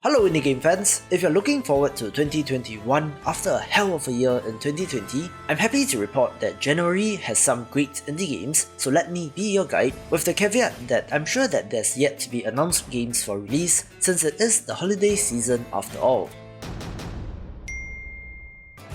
Hello indie game fans, if you're looking forward to 2021 after a hell of a year in 2020, I'm happy to report that January has some great indie games, so let me be your guide, with the caveat that I'm sure that there's yet to be announced games for release since it is the holiday season after all.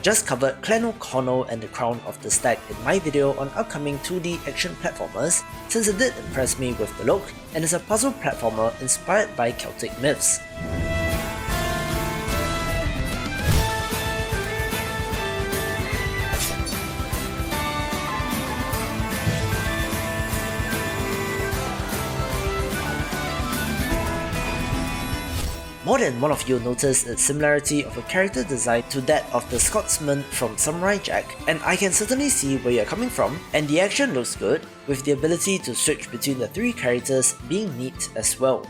Just covered Clemmygames and the Crown of the Stag in my video on upcoming 2D action platformers since it did impress me with the look and is a puzzle platformer inspired by Celtic myths. More than one of you noticed its similarity of a character design to that of the Scotsman from Samurai Jack, and I can certainly see where you're coming from, and the action looks good, with the ability to switch between the three characters being neat as well.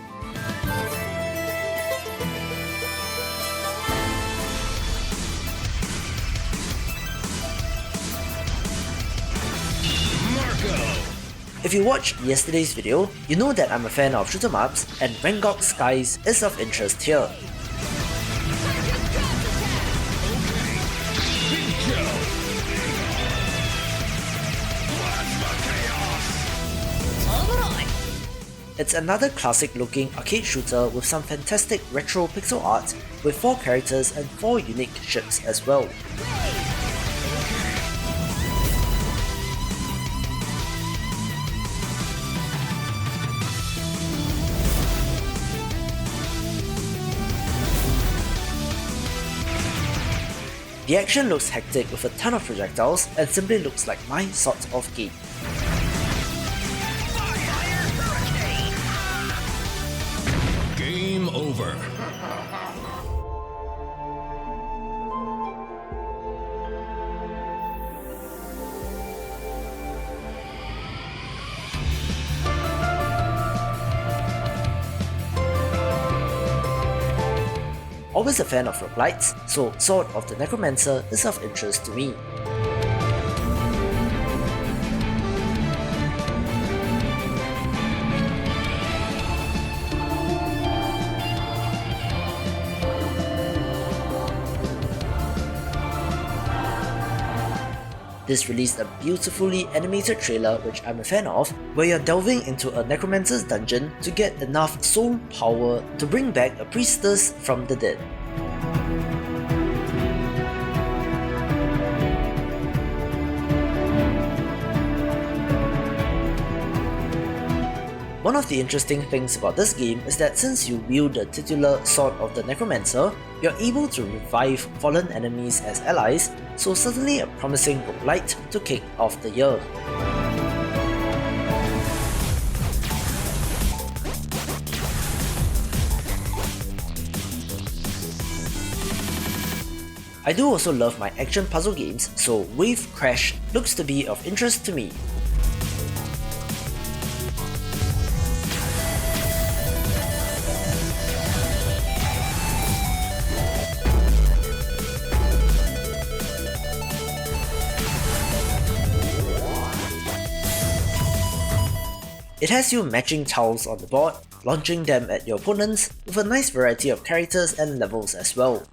If you watched yesterday's video, you know that I'm a fan of shoot 'em ups, and Rangok Skies is of interest here. It's another classic looking arcade shooter with some fantastic retro pixel art, with 4 characters and 4 unique ships as well. The action looks hectic with a ton of projectiles and simply looks like my sort of game. Game over. Always a fan of roguelites, so Sword of the Necromancer is of interest to me. This released a beautifully animated trailer which I'm a fan of, where you're delving into a necromancer's dungeon to get enough soul power to bring back a priestess from the dead. One of the interesting things about this game is that since you wield the titular Sword of the Necromancer, you're able to revive fallen enemies as allies, so certainly a promising roguelite to kick off the year. I do also love my action puzzle games, so WaveCrash looks to be of interest to me. It has you matching tiles on the board, launching them at your opponents, with a nice variety of characters and levels as well.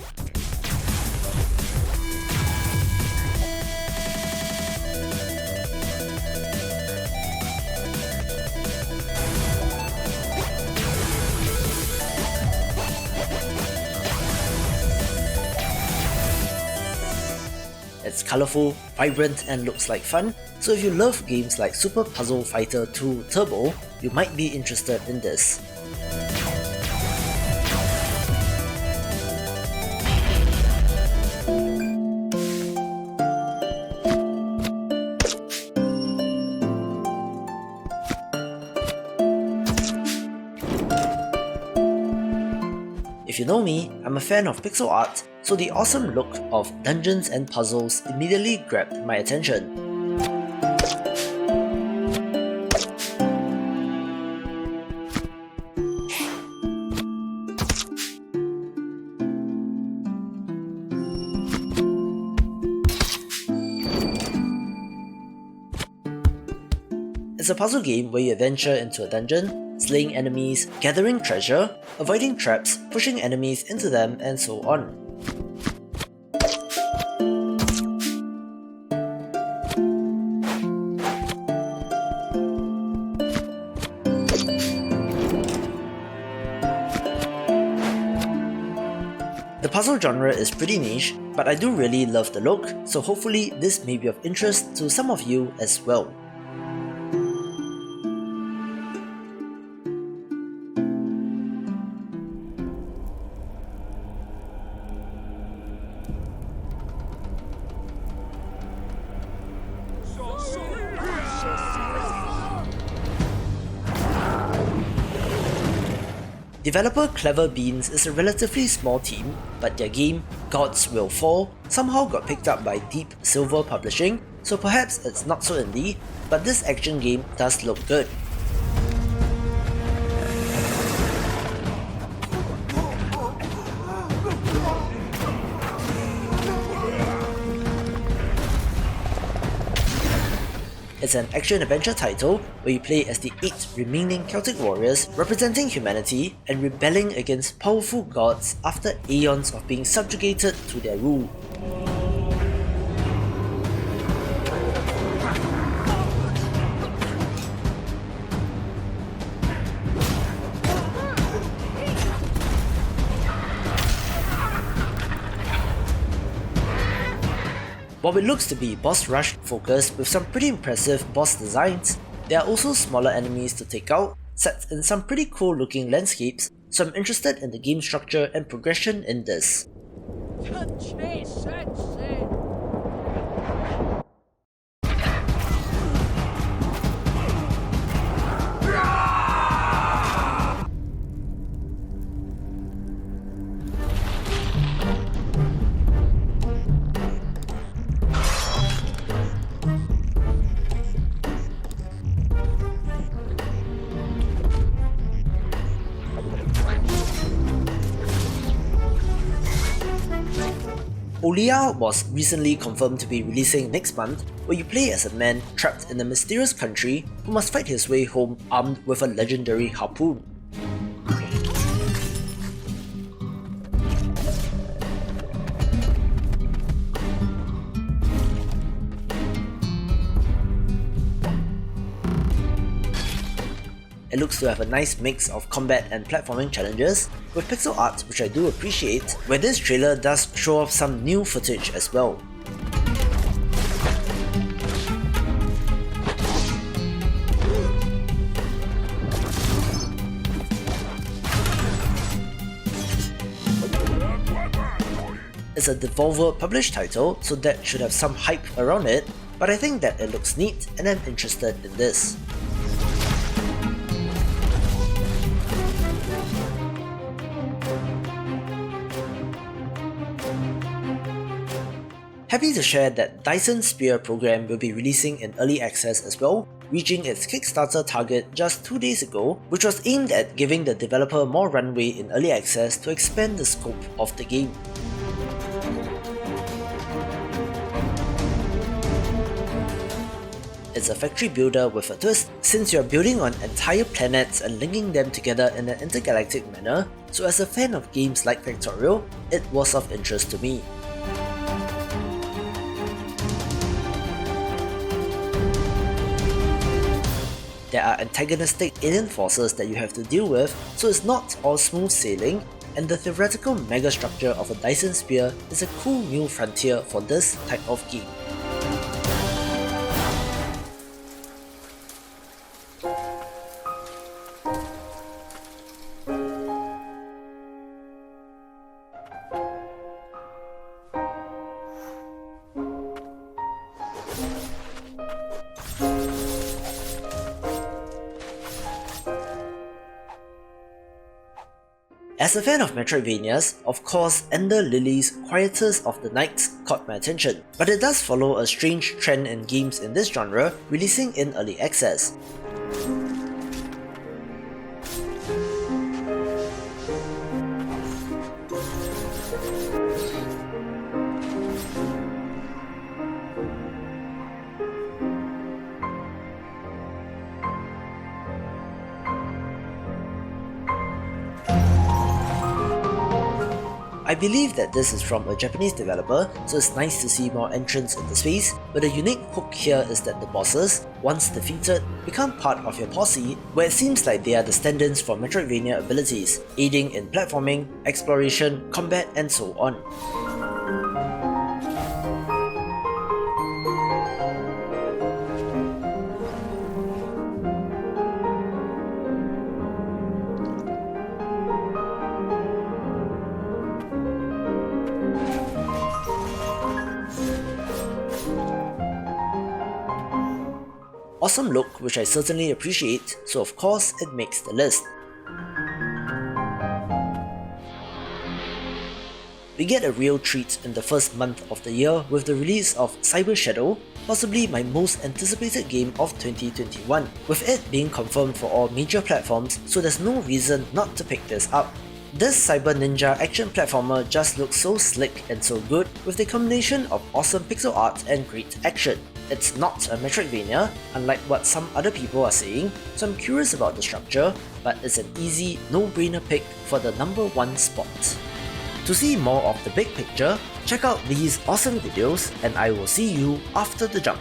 It's colourful, vibrant and looks like fun, so if you love games like Super Puzzle Fighter 2 Turbo, you might be interested in this. If you know me, I'm a fan of pixel art, so the awesome look of dungeons and puzzles immediately grabbed my attention. It's a puzzle game where you venture into a dungeon, slaying enemies, gathering treasure, avoiding traps, pushing enemies into them, and so on. The puzzle genre is pretty niche, but I do really love the look, so hopefully this may be of interest to some of you as well. Developer Clever Beans is a relatively small team, but their game, Gods Will Fall, somehow got picked up by Deep Silver Publishing, so perhaps it's not so indie, but this action game does look good. It's an action-adventure title where you play as the 8 remaining Celtic warriors representing humanity and rebelling against powerful gods after aeons of being subjugated to their rule. While it looks to be boss rush focused with some pretty impressive boss designs, there are also smaller enemies to take out, set in some pretty cool looking landscapes, so I'm interested in the game structure and progression in this. Olija was recently confirmed to be releasing next month, where you play as a man trapped in a mysterious country who must fight his way home armed with a legendary harpoon. It looks to have a nice mix of combat and platforming challenges, with pixel art which I do appreciate, where this trailer does show off some new footage as well. It's a Devolver published title, so that should have some hype around it, but I think that it looks neat and I'm interested in this. Happy to share that Dyson Sphere program will be releasing in early access as well, reaching its Kickstarter target just 2 days ago, which was aimed at giving the developer more runway in early access to expand the scope of the game. It's a factory builder with a twist, since you're building on entire planets and linking them together in an intergalactic manner, so as a fan of games like Factorial, it was of interest to me. There are antagonistic alien forces that you have to deal with, so it's not all smooth sailing, and the theoretical megastructure of a Dyson Sphere is a cool new frontier for this type of game. As a fan of Metroidvanias, of course Ender Lily's Quietus of the Nights caught my attention, but it does follow a strange trend in games in this genre releasing in early access. I believe that this is from a Japanese developer, so it's nice to see more entrants in the space, but the unique hook here is that the bosses, once defeated, become part of your posse, where it seems like they are the stand-ins for Metroidvania abilities, aiding in platforming, exploration, combat, and so on. Awesome look, which I certainly appreciate, so of course it makes the list. We get a real treat in the first month of the year with the release of Cyber Shadow, possibly my most anticipated game of 2021, with it being confirmed for all major platforms, so there's no reason not to pick this up. This Cyber Ninja action platformer just looks so slick and so good, with the combination of awesome pixel art and great action. It's not a Metroidvania, unlike what some other people are saying, so I'm curious about the structure, but it's an easy, no-brainer pick for the #1 spot. To see more of the big picture, check out these awesome videos, and I will see you after the jump.